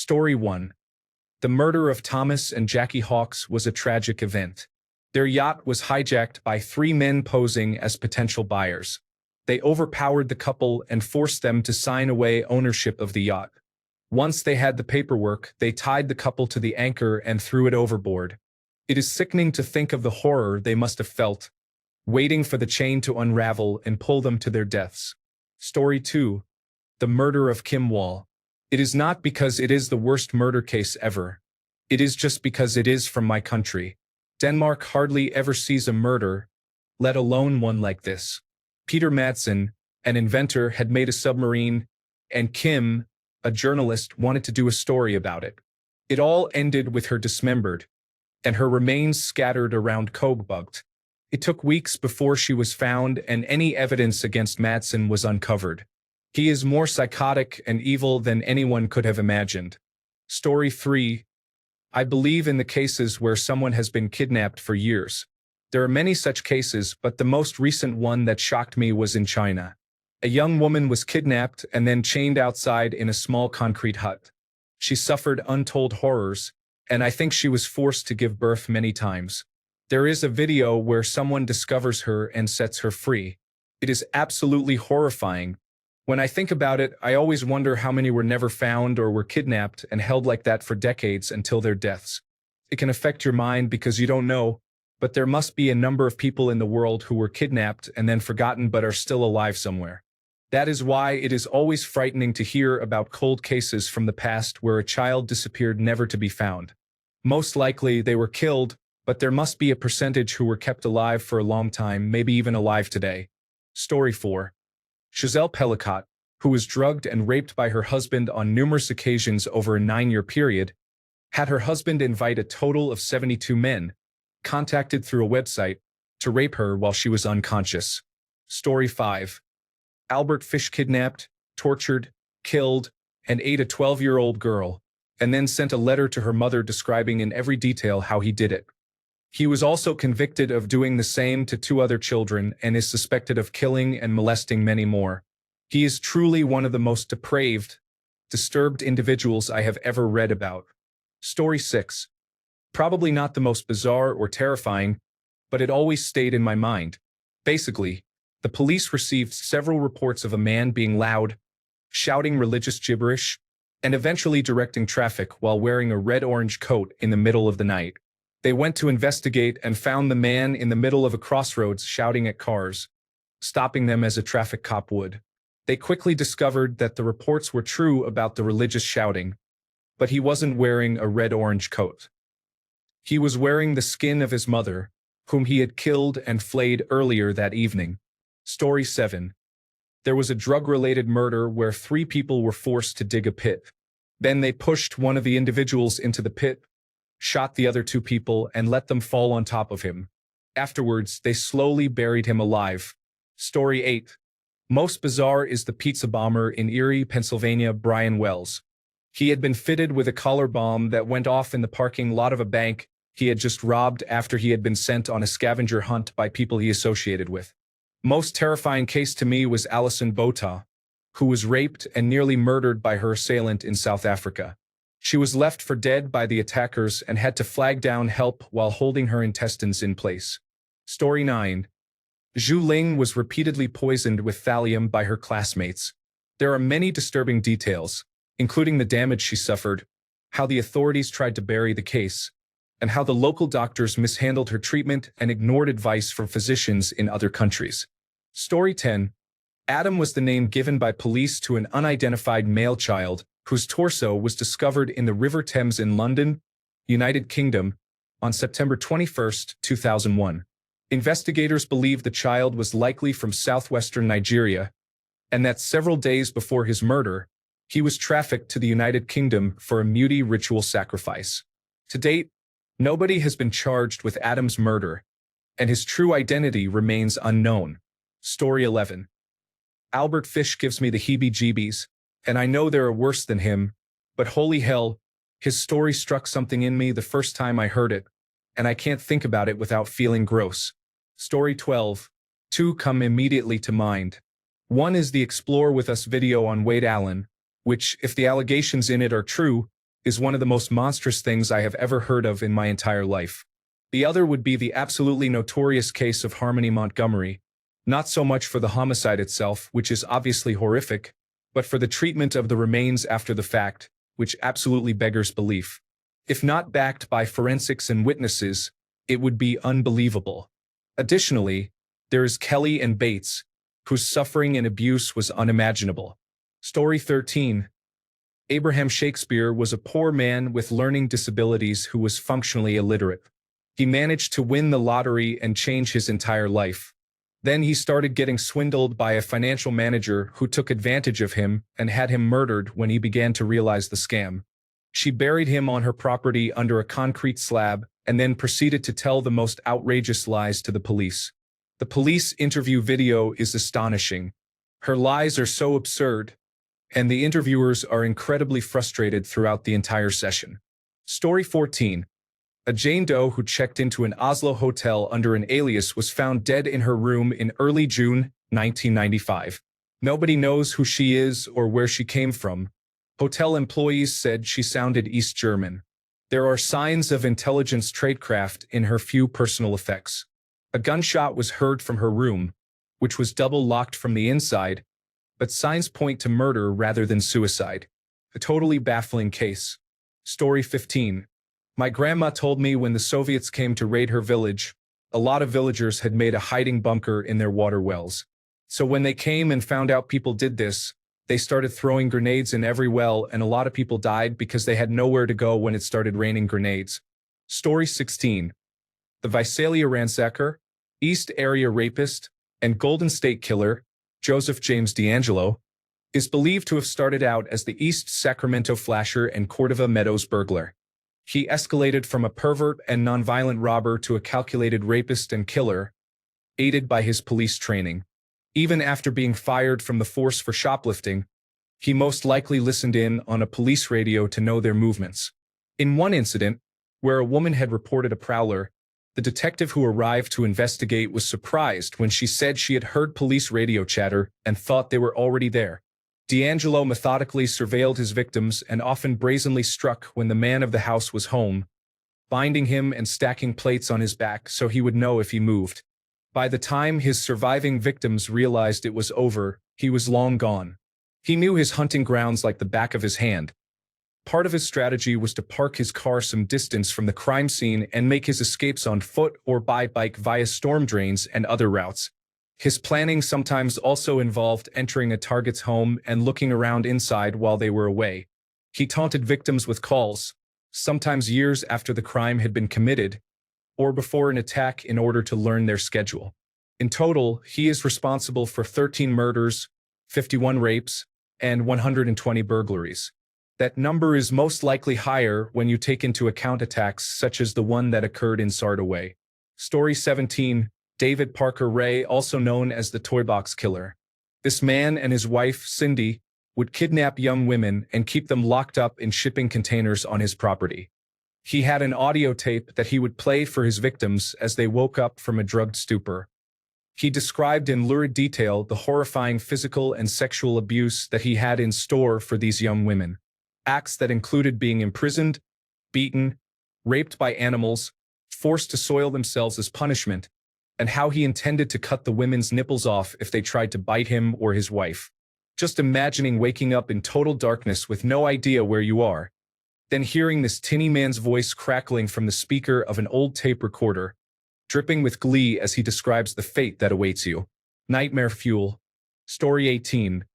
Story 1. The murder of Thomas and Jackie Hawkes was a tragic event. Their yacht was hijacked by three men posing as potential buyers. They overpowered the couple and forced them to sign away ownership of the yacht. Once they had the paperwork, they tied the couple to the anchor and threw it overboard. It is sickening to think of the horror they must have felt, waiting for the chain to unravel and pull them to their deaths. Story 2. The murder of Kim Wall. It is not because it is the worst murder case ever. It is just because it is from my country. Denmark hardly ever sees a murder, let alone one like this. Peter Madsen, an inventor, had made a submarine, and Kim, a journalist, wanted to do a story about it. It all ended with her dismembered, and her remains scattered around Kogebugt. It took weeks before she was found and any evidence against Madsen was uncovered. He is more psychotic and evil than anyone could have imagined. Story 3. I believe in the cases where someone has been kidnapped for years. There are many such cases, but the most recent one that shocked me was in China. A young woman was kidnapped and then chained outside in a small concrete hut. She suffered untold horrors, and I think she was forced to give birth many times. There is a video where someone discovers her and sets her free. It is absolutely horrifying. When I think about it, I always wonder how many were never found or were kidnapped and held like that for decades until their deaths. It can affect your mind because you don't know, but there must be a number of people in the world who were kidnapped and then forgotten but are still alive somewhere. That is why it is always frightening to hear about cold cases from the past where a child disappeared never to be found. Most likely they were killed, but there must be a percentage who were kept alive for a long time, maybe even alive today. Story 4. Giselle Pellicott, who was drugged and raped by her husband on numerous occasions over a 9-year period, had her husband invite a total of 72 men, contacted through a website, to rape her while she was unconscious. Story 5. Albert Fish kidnapped, tortured, killed, and ate a 12-year-old girl, and then sent a letter to her mother describing in every detail how he did it. He was also convicted of doing the same to 2 other children and is suspected of killing and molesting many more. He is truly one of the most depraved, disturbed individuals I have ever read about. Story 6. Probably not the most bizarre or terrifying, but it always stayed in my mind. Basically, the police received several reports of a man being loud, shouting religious gibberish, and eventually directing traffic while wearing a red-orange coat in the middle of the night. They went to investigate and found the man in the middle of a crossroads shouting at cars, stopping them as a traffic cop would. They quickly discovered that the reports were true about the religious shouting, but he wasn't wearing a red-orange coat. He was wearing the skin of his mother, whom he had killed and flayed earlier that evening. Story 7. There was a drug-related murder where 3 people were forced to dig a pit. Then they pushed one of the individuals into the pit, shot the other 2 people, and let them fall on top of him. Afterwards, they slowly buried him alive. Story 8. Most bizarre is the pizza bomber in Erie, Pennsylvania, Brian Wells. He had been fitted with a collar bomb that went off in the parking lot of a bank he had just robbed after he had been sent on a scavenger hunt by people he associated with. Most terrifying case to me was Alison Botha, who was raped and nearly murdered by her assailant in South Africa. She was left for dead by the attackers and had to flag down help while holding her intestines in place. Story 9. Zhu Ling was repeatedly poisoned with thallium by her classmates. There are many disturbing details, including the damage she suffered, how the authorities tried to bury the case, and how the local doctors mishandled her treatment and ignored advice from physicians in other countries. Story 10. Adam was the name given by police to an unidentified male child whose torso was discovered in the River Thames in London, United Kingdom, on September 21, 2001. Investigators believe the child was likely from southwestern Nigeria, and that several days before his murder, he was trafficked to the United Kingdom for a Muti ritual sacrifice. To date, nobody has been charged with Adam's murder, and his true identity remains unknown. Story 11. Albert Fish gives me the heebie-jeebies, and I know there are worse than him, but holy hell, his story struck something in me the first time I heard it, and I can't think about it without feeling gross. Story 12. 2 come immediately to mind. One is the Explore With Us video on Wade Allen, which, if the allegations in it are true, is one of the most monstrous things I have ever heard of in my entire life. The other would be the absolutely notorious case of Harmony Montgomery, not so much for the homicide itself, which is obviously horrific, but for the treatment of the remains after the fact, which absolutely beggars belief. If not backed by forensics and witnesses, it would be unbelievable. Additionally, there is Kelly and Bates, whose suffering and abuse was unimaginable. Story 13. Abraham Shakespeare was a poor man with learning disabilities who was functionally illiterate. He managed to win the lottery and change his entire life. Then he started getting swindled by a financial manager who took advantage of him and had him murdered when he began to realize the scam. She buried him on her property under a concrete slab and then proceeded to tell the most outrageous lies to the police. The police interview video is astonishing. Her lies are so absurd, and the interviewers are incredibly frustrated throughout the entire session. Story 14. A Jane Doe who checked into an Oslo hotel under an alias was found dead in her room in early June 1995. Nobody knows who she is or where she came from. Hotel employees said she sounded East German. There are signs of intelligence tradecraft in her few personal effects. A gunshot was heard from her room, which was double-locked from the inside, but signs point to murder rather than suicide. A totally baffling case. Story 15. My grandma told me when the Soviets came to raid her village, a lot of villagers had made a hiding bunker in their water wells. So when they came and found out people did this, they started throwing grenades in every well, and a lot of people died because they had nowhere to go when it started raining grenades. Story 16. The Visalia ransacker, East Area rapist, and Golden State killer, Joseph James D'Angelo, is believed to have started out as the East Sacramento flasher and Cordova Meadows burglar. He escalated from a pervert and nonviolent robber to a calculated rapist and killer, aided by his police training. Even after being fired from the force for shoplifting, he most likely listened in on a police radio to know their movements. In one incident, where a woman had reported a prowler, the detective who arrived to investigate was surprised when she said she had heard police radio chatter and thought they were already there. D'Angelo methodically surveilled his victims and often brazenly struck when the man of the house was home, binding him and stacking plates on his back so he would know if he moved. By the time his surviving victims realized it was over, he was long gone. He knew his hunting grounds like the back of his hand. Part of his strategy was to park his car some distance from the crime scene and make his escapes on foot or by bike via storm drains and other routes. His planning sometimes also involved entering a target's home and looking around inside while they were away. He taunted victims with calls, sometimes years after the crime had been committed, or before an attack in order to learn their schedule. In total, he is responsible for 13 murders, 51 rapes, and 120 burglaries. That number is most likely higher when you take into account attacks such as the one that occurred in Sardaway. Story 17. David Parker Ray, also known as the Toy Box Killer. This man and his wife, Cindy, would kidnap young women and keep them locked up in shipping containers on his property. He had an audio tape that he would play for his victims as they woke up from a drugged stupor. He described in lurid detail the horrifying physical and sexual abuse that he had in store for these young women. Acts that included being imprisoned, beaten, raped by animals, forced to soil themselves as punishment, and how he intended to cut the women's nipples off if they tried to bite him or his wife. Just imagining waking up in total darkness with no idea where you are, then hearing this tinny man's voice crackling from the speaker of an old tape recorder, dripping with glee as he describes the fate that awaits you. Nightmare fuel. Story 18.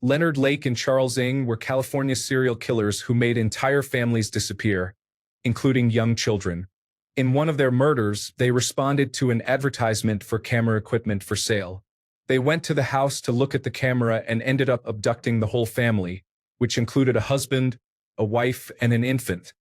Leonard Lake and Charles Ng were California serial killers who made entire families disappear, including young children. In one of their murders, they responded to an advertisement for camera equipment for sale. They went to the house to look at the camera and ended up abducting the whole family, which included a husband, a wife, and an infant.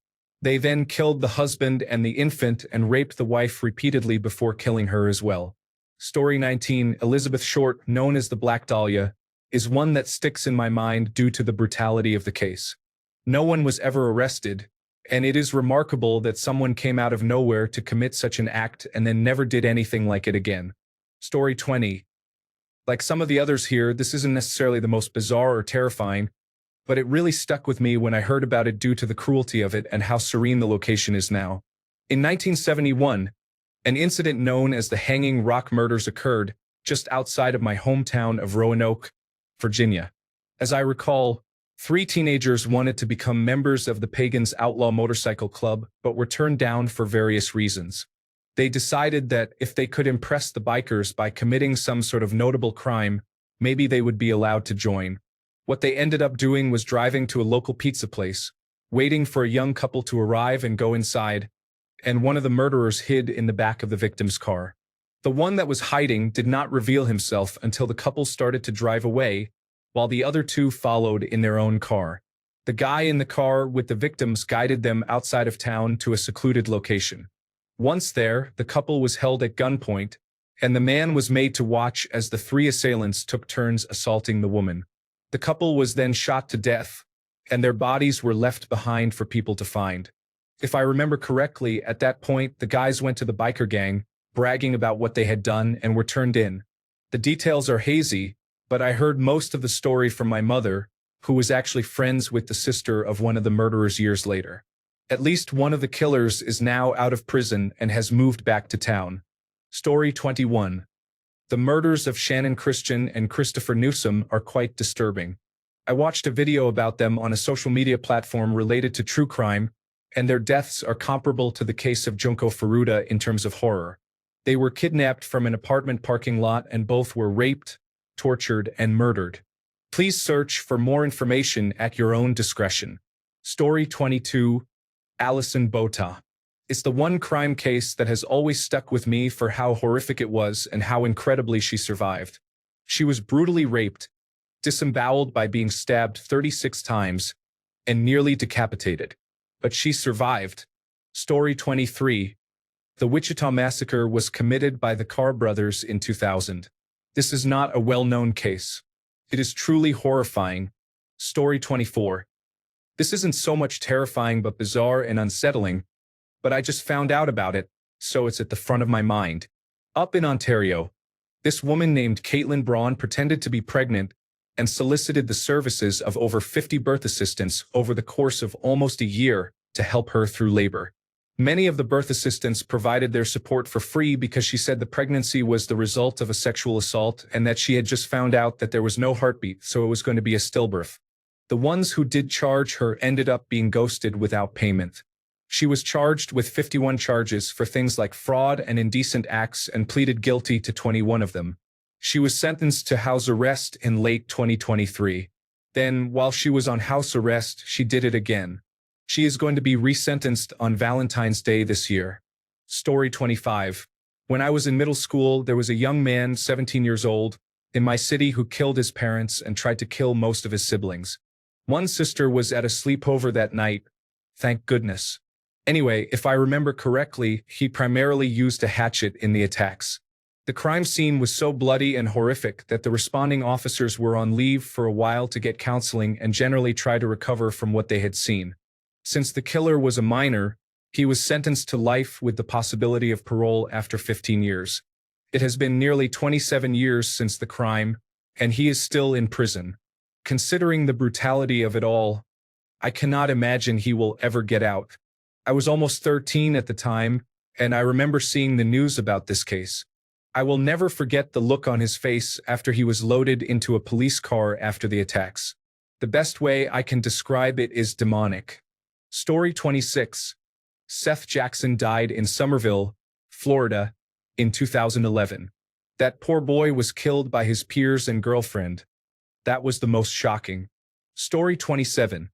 They then killed the husband and the infant and raped the wife repeatedly before killing her as well. Story 19. Elizabeth Short, known as the Black Dahlia, is one that sticks in my mind due to the brutality of the case. No one was ever arrested, and it is remarkable that someone came out of nowhere to commit such an act and then never did anything like it again. Story 20. Like some of the others here, this isn't necessarily the most bizarre or terrifying, but it really stuck with me when I heard about it due to the cruelty of it and how serene the location is now. In 1971, an incident known as the Hanging Rock Murders occurred just outside of my hometown of Roanoke, Virginia. As I recall, 3 teenagers wanted to become members of the Pagans Outlaw Motorcycle Club but were turned down for various reasons. They decided that if they could impress the bikers by committing some sort of notable crime, maybe they would be allowed to join. What they ended up doing was driving to a local pizza place, waiting for a young couple to arrive and go inside, and one of the murderers hid in the back of the victim's car. The one that was hiding did not reveal himself until the couple started to drive away, while the other 2 followed in their own car. The guy in the car with the victims guided them outside of town to a secluded location. Once there, the couple was held at gunpoint, and the man was made to watch as the 3 assailants took turns assaulting the woman. The couple was then shot to death, and their bodies were left behind for people to find. If I remember correctly, at that point, the guys went to the biker gang, bragging about what they had done, and were turned in. The details are hazy, but I heard most of the story from my mother, who was actually friends with the sister of one of the murderers years later. At least one of the killers is now out of prison and has moved back to town. Story 21. The murders of Shannon Christian and Christopher Newsom are quite disturbing. I watched a video about them on a social media platform related to true crime, and their deaths are comparable to the case of Junko Furuta in terms of horror. They were kidnapped from an apartment parking lot and both were raped, tortured, and murdered. Please search for more information at your own discretion. Story 22. Alison Bota. It's the one crime case that has always stuck with me for how horrific it was and how incredibly she survived. She was brutally raped, disemboweled by being stabbed 36 times, and nearly decapitated. But she survived. Story 23. The Wichita Massacre was committed by the Carr brothers in 2000. This is not a well-known case. It is truly horrifying. Story 24. This isn't so much terrifying but bizarre and unsettling, but I just found out about it, so it's at the front of my mind. Up in Ontario, this woman named Caitlin Braun pretended to be pregnant and solicited the services of over 50 birth assistants over the course of almost a year to help her through labor. Many of the birth assistants provided their support for free because she said the pregnancy was the result of a sexual assault and that she had just found out that there was no heartbeat, so it was going to be a stillbirth. The ones who did charge her ended up being ghosted without payment. She was charged with 51 charges for things like fraud and indecent acts and pleaded guilty to 21 of them. She was sentenced to house arrest in late 2023. Then, while she was on house arrest, she did it again. She is going to be resentenced on Valentine's Day this year. Story 25. When I was in middle school, there was a young man, 17 years old, in my city who killed his parents and tried to kill most of his siblings. One sister was at a sleepover that night. Thank goodness. Anyway, if I remember correctly, he primarily used a hatchet in the attacks. The crime scene was so bloody and horrific that the responding officers were on leave for a while to get counseling and generally try to recover from what they had seen. Since the killer was a minor, he was sentenced to life with the possibility of parole after 15 years. It has been nearly 27 years since the crime, and he is still in prison. Considering the brutality of it all, I cannot imagine he will ever get out. I was almost 13 at the time, and I remember seeing the news about this case. I will never forget the look on his face after he was loaded into a police car after the attacks. The best way I can describe it is demonic. Story 26. Seth Jackson died in Somerville, Florida, in 2011. That poor boy was killed by his peers and girlfriend. That was the most shocking. Story 27.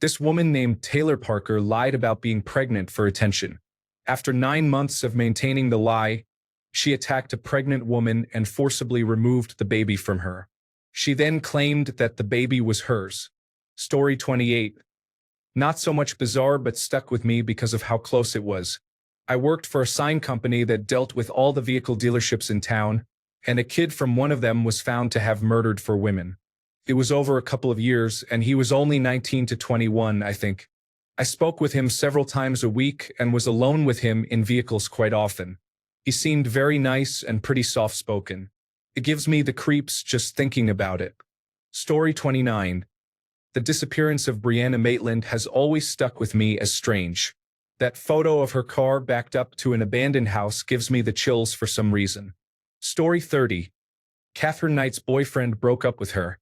This woman named Taylor Parker lied about being pregnant for attention. After 9 months of maintaining the lie, she attacked a pregnant woman and forcibly removed the baby from her. She then claimed that the baby was hers. Story 28. Not so much bizarre but stuck with me because of how close it was. I worked for a sign company that dealt with all the vehicle dealerships in town, and a kid from one of them was found to have murdered for women. It was over a couple of years, and he was only 19 to 21, I think. I spoke with him several times a week and was alone with him in vehicles quite often. He seemed very nice and pretty soft-spoken. It gives me the creeps just thinking about it. Story 29. The disappearance of Brianna Maitland has always stuck with me as strange. That photo of her car backed up to an abandoned house gives me the chills for some reason. Story 30. Catherine Knight's boyfriend broke up with her,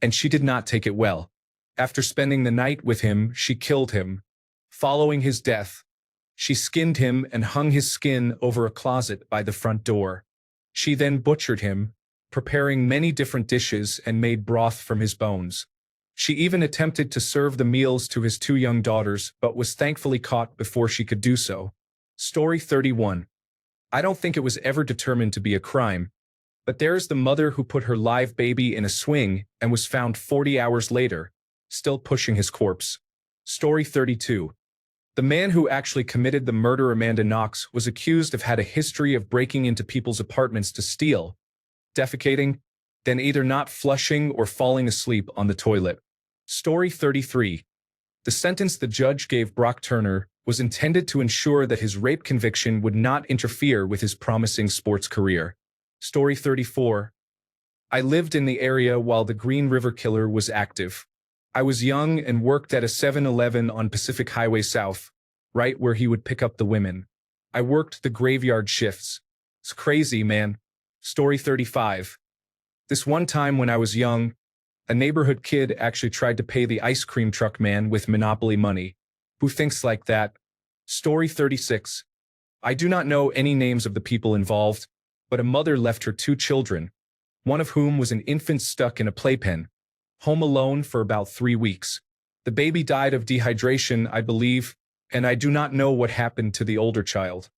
and she did not take it well. After spending the night with him, she killed him. Following his death, she skinned him and hung his skin over a closet by the front door. She then butchered him, preparing many different dishes and made broth from his bones. She even attempted to serve the meals to his 2 young daughters, but was thankfully caught before she could do so. Story 31. I don't think it was ever determined to be a crime, but there's the mother who put her live baby in a swing and was found 40 hours later, still pushing his corpse. Story 32. The man who actually committed the murder, Amanda Knox, was accused of had a history of breaking into people's apartments to steal, defecating, then either not flushing or falling asleep on the toilet. Story 33. The sentence the judge gave Brock Turner was intended to ensure that his rape conviction would not interfere with his promising sports career. Story 34. I lived in the area while the Green River Killer was active. I was young and worked at a 7-Eleven on Pacific Highway South, right where he would pick up the women. I worked the graveyard shifts. It's crazy, man. Story 35. This one time when I was young, a neighborhood kid actually tried to pay the ice cream truck man with Monopoly money. Who thinks like that? Story 36. I do not know any names of the people involved, but a mother left her 2 children, one of whom was an infant stuck in a playpen, home alone for about 3 weeks. The baby died of dehydration, I believe, and I do not know what happened to the older child.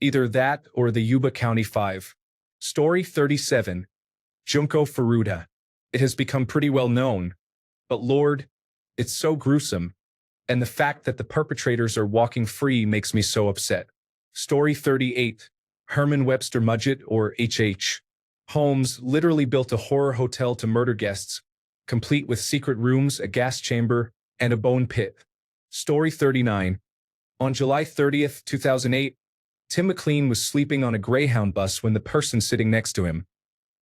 Either that or the Yuba County 5. Story 37. Junko Furuta. It has become pretty well known, but Lord, it's so gruesome, and the fact that the perpetrators are walking free makes me so upset. Story 38. Herman Webster Mudgett, or H.H. Holmes, literally built a horror hotel to murder guests, complete with secret rooms, a gas chamber, and a bone pit. Story 39. On July 30th, 2008, Tim McLean was sleeping on a Greyhound bus when the person sitting next to him,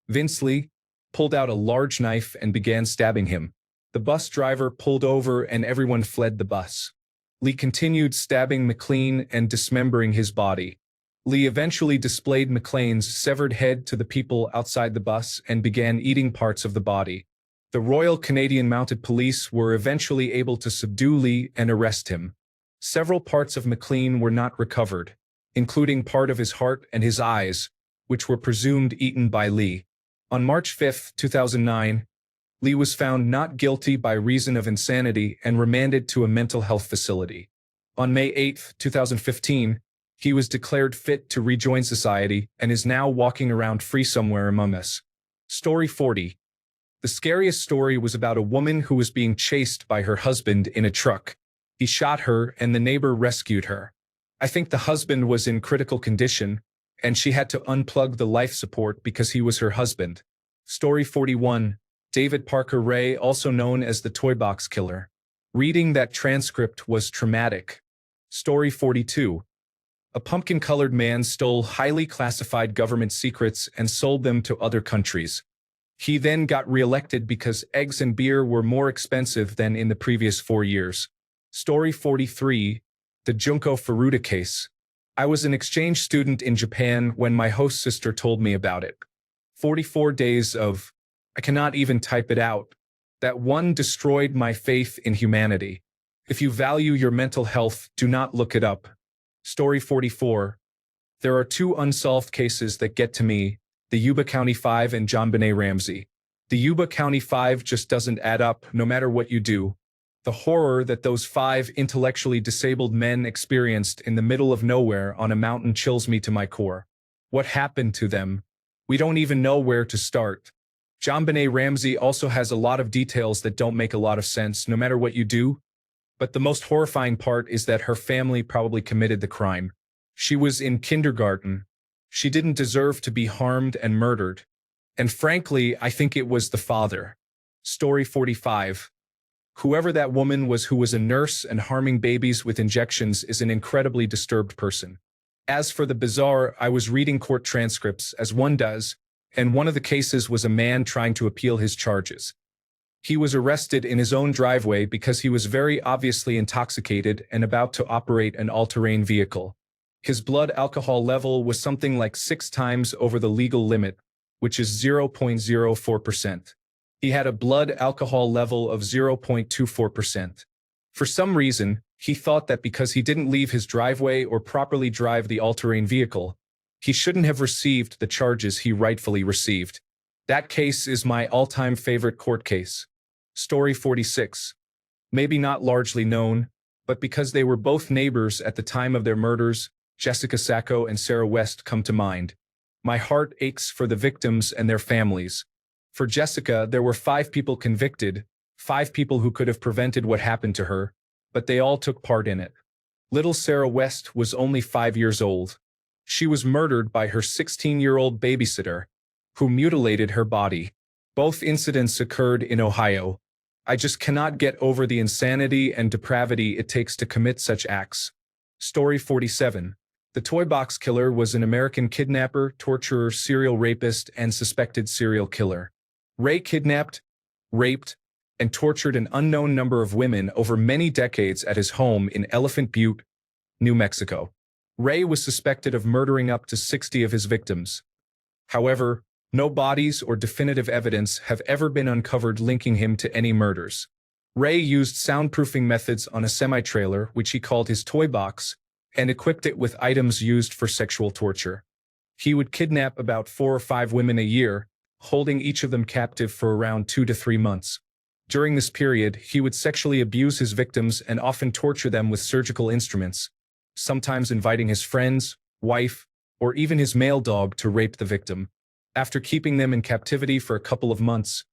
Vince Lee, pulled out a large knife and began stabbing him. The bus driver pulled over and everyone fled the bus. Lee continued stabbing McLean and dismembering his body. Lee eventually displayed McLean's severed head to the people outside the bus and began eating parts of the body. The Royal Canadian Mounted Police were eventually able to subdue Lee and arrest him. Several parts of McLean were not recovered, including part of his heart and his eyes, which were presumed eaten by Lee. On March 5, 2009, Lee was found not guilty by reason of insanity and remanded to a mental health facility. On May 8, 2015, he was declared fit to rejoin society and is now walking around free somewhere among us. Story 40. The scariest story was about a woman who was being chased by her husband in a truck. He shot her and the neighbor rescued her. I think the husband was in critical condition, and she had to unplug the life support because he was her husband. Story 41. David Parker Ray, also known as the Toy Box Killer. Reading that transcript was traumatic. Story 42. A pumpkin-colored man stole highly classified government secrets and sold them to other countries. He then got reelected because eggs and beer were more expensive than in the previous 4 years. Story 43. The Junko Furuta case. I was an exchange student in Japan when my host sister told me about it. 44 days of, I cannot even type it out. That one destroyed my faith in humanity. If you value your mental health, do not look it up. Story 44. There are 2 unsolved cases that get to me, the Yuba County 5 and JonBenet Ramsey. The Yuba County 5 just doesn't add up no matter what you do. The horror that those 5 intellectually disabled men experienced in the middle of nowhere on a mountain chills me to my core. What happened to them? We don't even know where to start. JonBenet Ramsey also has a lot of details that don't make a lot of sense no matter what you do. But the most horrifying part is that her family probably committed the crime. She was in kindergarten. She didn't deserve to be harmed and murdered. And frankly, I think it was the father. Story 45. Whoever that woman was who was a nurse and harming babies with injections is an incredibly disturbed person. As for the bizarre, I was reading court transcripts, as one does, and one of the cases was a man trying to appeal his charges. He was arrested in his own driveway because he was very obviously intoxicated and about to operate an all-terrain vehicle. His blood alcohol level was something like 6 times over the legal limit, which is 0.04%. He had a blood alcohol level of 0.24%. For some reason, he thought that because he didn't leave his driveway or properly drive the all-terrain vehicle, he shouldn't have received the charges he rightfully received. That case is my all-time favorite court case. Story 46. Maybe not largely known, but because they were both neighbors at the time of their murders, Jessica Sacco and Sarah West come to mind. My heart aches for the victims and their families. For Jessica, there were 5 people convicted, 5 people who could have prevented what happened to her, but they all took part in it. Little Sarah West was only 5 years old. She was murdered by her 16-year-old babysitter, who mutilated her body. Both incidents occurred in Ohio. I just cannot get over the insanity and depravity it takes to commit such acts. Story 47. The Toy Box Killer was an American kidnapper, torturer, serial rapist, and suspected serial killer. Ray kidnapped, raped, and tortured an unknown number of women over many decades at his home in Elephant Butte, New Mexico. Ray was suspected of murdering up to 60 of his victims. However, no bodies or definitive evidence have ever been uncovered linking him to any murders. Ray used soundproofing methods on a semi-trailer, which he called his toy box, and equipped it with items used for sexual torture. He would kidnap about 4 or 5 women a year, holding each of them captive for around 2 to 3 months. During this period, he would sexually abuse his victims and often torture them with surgical instruments, sometimes inviting his friends, wife, or even his male dog to rape the victim. After keeping them in captivity for a couple of months,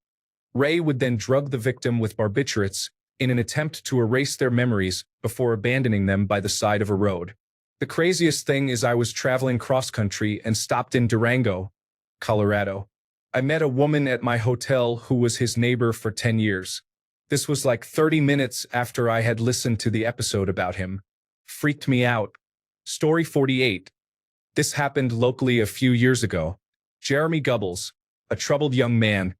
Ray would then drug the victim with barbiturates in an attempt to erase their memories before abandoning them by the side of a road. The craziest thing is I was traveling cross-country and stopped in Durango, Colorado. I met a woman at my hotel who was his neighbor for 10 years. This was like 30 minutes after I had listened to the episode about him. Freaked me out. Story 48. This happened locally a few years ago. Jeremy Gubbles, a troubled young man,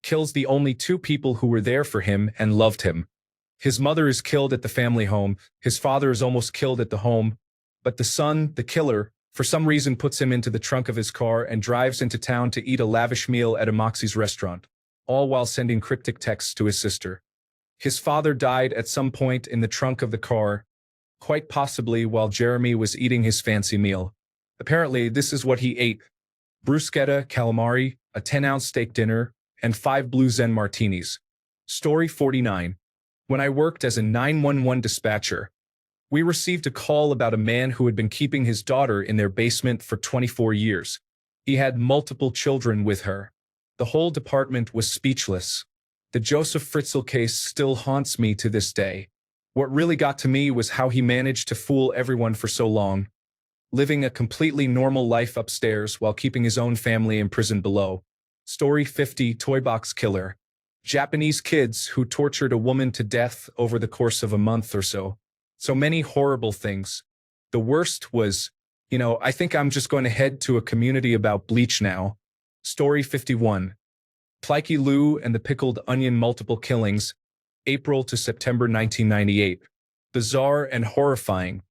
kills the only 2 people who were there for him and loved him. His mother is killed at the family home, his father is almost killed at the home, but the son, the killer, for some reason puts him into the trunk of his car and drives into town to eat a lavish meal at a Moxie's restaurant, all while sending cryptic texts to his sister. His father died at some point in the trunk of the car, quite possibly while Jeremy was eating his fancy meal. Apparently, this is what he ate: bruschetta, calamari, a 10-ounce steak dinner, and 5 Blue Zen martinis. Story 49. When I worked as a 911 dispatcher, we received a call about a man who had been keeping his daughter in their basement for 24 years. He had multiple children with her. The whole department was speechless. The Joseph Fritzl case still haunts me to this day. What really got to me was how he managed to fool everyone for so long, living a completely normal life upstairs while keeping his own family imprisoned below. Story 50. Toy Box Killer. Japanese kids who tortured a woman to death over the course of a month or so. So many horrible things. The worst was, I think I'm just going to head to a community about bleach now. Story 51. Pliky Lou and the Pickled Onion Multiple Killings, April to September 1998. Bizarre and horrifying.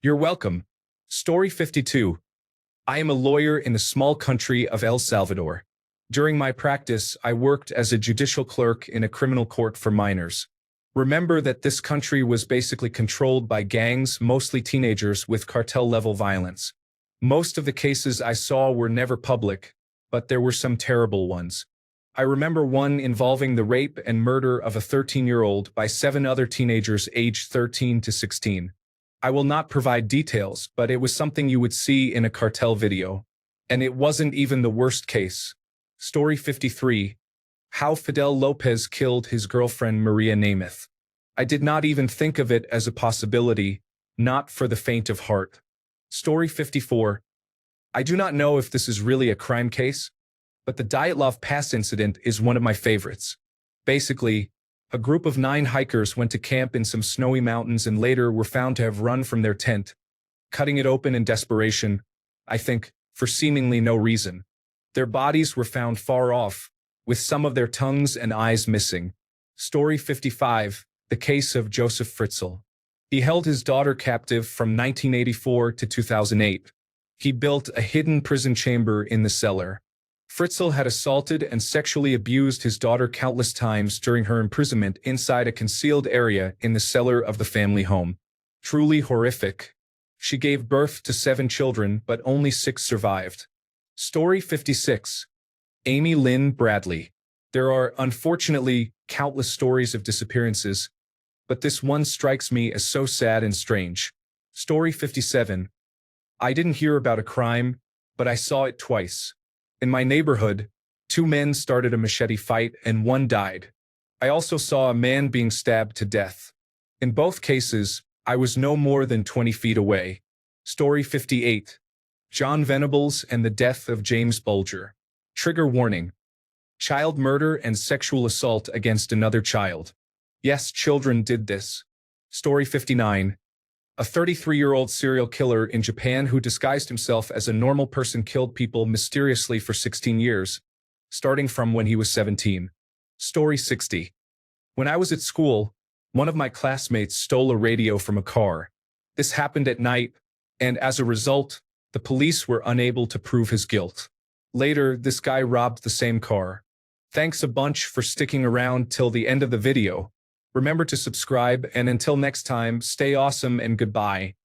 You're welcome. Story 52. I am a lawyer in the small country of El Salvador. During my practice, I worked as a judicial clerk in a criminal court for minors. Remember that this country was basically controlled by gangs, mostly teenagers, with cartel-level violence. Most of the cases I saw were never public, but there were some terrible ones. I remember one involving the rape and murder of a 13-year-old by 7 other teenagers aged 13 to 16. I will not provide details, but it was something you would see in a cartel video. And it wasn't even the worst case. Story 53. How Fidel Lopez killed his girlfriend Maria Namath. I did not even think of it as a possibility, not for the faint of heart. Story 54. I do not know if this is really a crime case, but the Dyatlov Pass incident is one of my favorites. Basically, a group of 9 hikers went to camp in some snowy mountains and later were found to have run from their tent, cutting it open in desperation, I think, for seemingly no reason. Their bodies were found far off, with some of their tongues and eyes missing. Story 55, The Case of Joseph Fritzl. He held his daughter captive from 1984 to 2008. He built a hidden prison chamber in the cellar. Fritzl had assaulted and sexually abused his daughter countless times during her imprisonment inside a concealed area in the cellar of the family home. Truly horrific. She gave birth to 7 children, but only 6 survived. Story 56. Amy Lynn Bradley. There are, unfortunately, countless stories of disappearances, but this one strikes me as so sad and strange. Story 57. I didn't hear about a crime, but I saw it twice. In my neighborhood, 2 men started a machete fight and 1 died. I also saw a man being stabbed to death. In both cases, I was no more than 20 feet away. Story 58. John Venables and the Death of James Bulger. Trigger warning. Child murder and sexual assault against another child. Yes, children did this. Story 59. A 33-year-old serial killer in Japan who disguised himself as a normal person killed people mysteriously for 16 years, starting from when he was 17. Story 60. When I was at school, one of my classmates stole a radio from a car. This happened at night, and as a result, the police were unable to prove his guilt. Later, this guy robbed the same car. Thanks a bunch for sticking around till the end of the video. Remember to subscribe, and until next time, stay awesome and goodbye.